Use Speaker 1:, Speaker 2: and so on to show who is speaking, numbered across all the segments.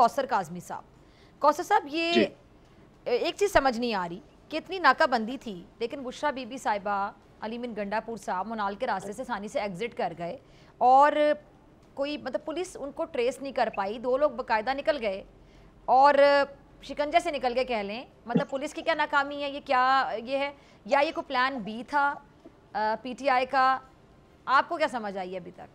Speaker 1: कौसर काज़मी साहब। कौसर साहब, ये एक चीज़ समझ नहीं आ रही कि इतनी नाकाबंदी थी लेकिन बुशरा बीबी साहिबा, अली मिन गंडापुर साहब मुनाल के रास्ते से आसानी से एग्जिट कर गए और कोई मतलब पुलिस उनको ट्रेस नहीं कर पाई। 2 लोग बाकायदा निकल गए और शिकंजे से निकल गए कह लें। मतलब पुलिस की क्या नाकामी है, ये क्या ये है, या ये कोई प्लान बी था पीटीआई का? आपको क्या समझ आई है अभी तक?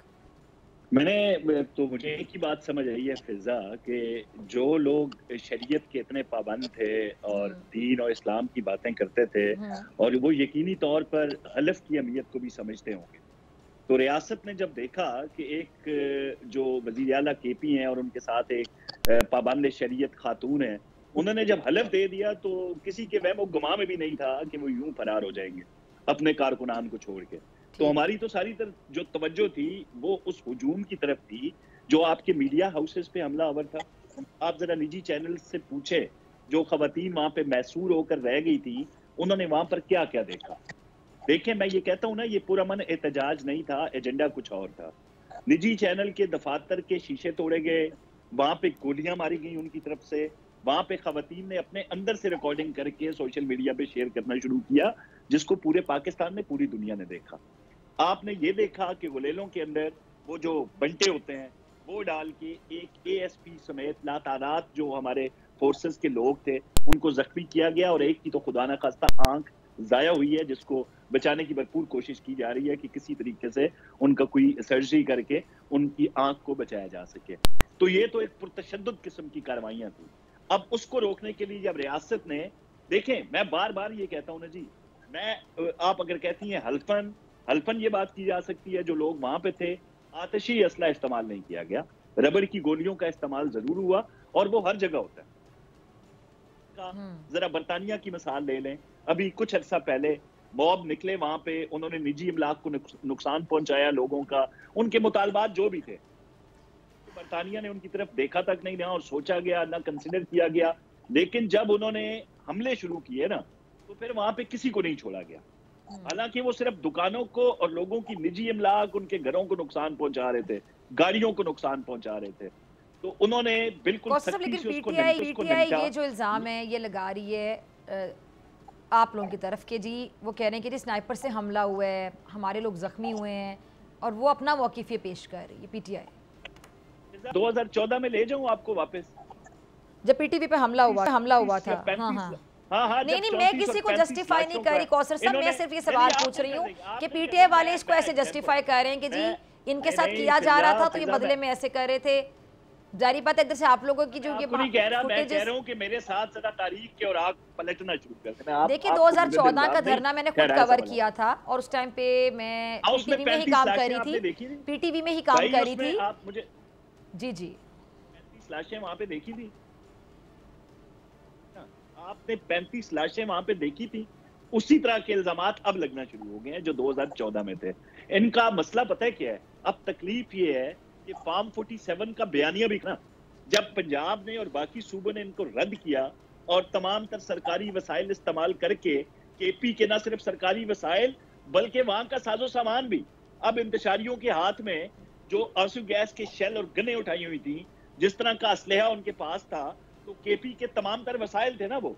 Speaker 2: मुझे एक ही बात समझ आई है फिजा, कि जो लोग शरीयत के इतने पाबंद थे और दीन और इस्लाम की बातें करते थे और वो यकीनी तौर पर हलफ की अहमियत को भी समझते होंगे, तो रियासत ने जब देखा कि एक जो वज़ीर आला केपी हैं और उनके साथ एक पाबंद शरीयत खातून है, उन्होंने जब हलफ दे दिया तो किसी के वहम गुमा में भी नहीं था कि वो यूं फरार हो जाएंगे अपने कारकुनान को छोड़ के। तो हमारी तो सारी तरफ जो तवज्जो थी वो उस हुजूम की तरफ थी जो आपके मीडिया हाउसेस पे हमला आवर था। आप जरा निजी चैनल से पूछे, जो खवातीन वहां पे मैसूर होकर रह गई थी, उन्होंने वहां पर क्या क्या देखा। देखें, मैं ये कहता हूँ ना, ये पुरअमन एहतजाज नहीं था, एजेंडा कुछ और था। निजी चैनल के दफातर के शीशे तोड़े गए, वहां पे गोलियां मारी गई उनकी तरफ से, वहां पे खवातीन ने अपने अंदर से रिकॉर्डिंग करके सोशल मीडिया पे शेयर करना शुरू किया, जिसको पूरे पाकिस्तान में पूरी दुनिया ने देखा। आपने ये देखा कि गुलेलों के अंदर वो जो बंटे होते हैं वो डाल के एक एएसपी समेत लातादाद जो हमारे फोर्सेस के लोग थे उनको जख्मी किया गया, और एक की तो खुदा ना खास्ता आंख जाया हुई है, जिसको बचाने की भरपूर कोशिश की जा रही है कि किसी तरीके से उनका कोई सर्जरी करके उनकी आंख को बचाया जा सके। तो ये तो एक पुरतशद्दुद किस्म की कार्रवाइयां थी। अब उसको रोकने के लिए जब रियासत ने, देखें मैं बार बार ये कहता हूँ ना जी, आप अगर कहती हैं हल्फन ये बात की जा सकती है, जो लोग वहां पे थे आतिशी असला इस्तेमाल नहीं किया गया, रबड़ की गोलियों का इस्तेमाल जरूर हुआ, और वो हर जगह होता है। जरा बरतानिया की मिसाल ले लें, अभी कुछ अर्सा पहले मॉब निकले वहां पे, उन्होंने निजी इमलाक को नुकसान पहुंचाया लोगों का, उनके मुतालबात जो भी थे, तो बरतानिया ने उनकी तरफ देखा तक नहीं ना, और सोचा गया ना, कंसिडर किया गया। लेकिन जब उन्होंने हमले शुरू किए ना, तो फिर वहां पे किसी को नहीं छोड़ा गया। हालांकि वो सिर्फ दुकानों को और लोगों की निजी इमलाक, उनके घरों को नुकसान पहुंचा रहे थे, गाड़ियों को नुकसान पहुंचा रहे थे, तो उन्होंने बिल्कुल सख्ती से उसको
Speaker 1: पीटीआई ये जो इल्जाम है ये लगा रही है आप लोगों की तरफ के जी, वो कह रहे हैं कि जी स्नाइपर से हमला हुआ है, हमारे लोग जख्मी हुए हैं, और वो अपना मौक़िफ़ ये पेश कर रही है पीटीआई।
Speaker 2: 2014 में ले जाऊं आपको वापस,
Speaker 1: जब पीटीवी पे हमला हुआ था। नहीं, मैं किसी को जस्टिफाई नहीं कर रही कौसर साहब, मैं सिर्फ ये सवाल पूछ रही हूँ कि पीटीआई वाले इसको ऐसे जस्टिफाई कर रहे हैं कि जी इनके साथ किया जा रहा था तो ये बदले में ऐसे कर रहे थे। जारी बात है, इधर से आप लोगों की जो ये
Speaker 2: मैं कह रहा हूँ कि मेरे साथ जरा तारीख के और आग पलटना शुरू करते हैं।
Speaker 1: देखिए 2014 का धरना मैंने खुद कवर किया था, और उस टाइम पे मैं पीटीवी में ही काम कर रही थी, पीटीवी में ही काम कर रही थी। जी
Speaker 2: 35 लाशें वहां पे देखी थी आपने, 35 लाशें वहां पे देखी थी। उसी तरह के इल्जामात अब लगना शुरू हो गए हैं जो 2014 में थे। इनका मसला पता है क्या है? अब तकलीफ ये है कि फार्म 47 का बयानिया भी ना, जब पंजाब ने और बाकी सूबों ने इनको रद्द किया और तमाम तर सरकारी वसाइल इस्तेमाल करके, केपी के ना सिर्फ सरकारी वसाइल बल्कि वहां का साजो सामान भी अब इंतशारियों के हाथ में, जो आंसू गैस के शेल और गने उठाई हुई थी, जिस तरह का असलहा उनके पास था, तो केपी के तमाम तर वसाइल थे ना वो,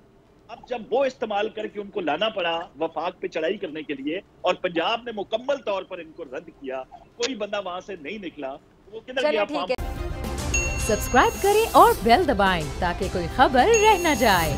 Speaker 2: अब जब वो इस्तेमाल करके उनको लाना पड़ा वफाक पे चढ़ाई करने के लिए, और पंजाब ने मुकम्मल तौर पर इनको रद्द किया, कोई बंदा वहां से नहीं निकला, वो किधर गया?
Speaker 3: सब्सक्राइब करें और बेल दबाएं ताकि कोई खबर रह न जाए।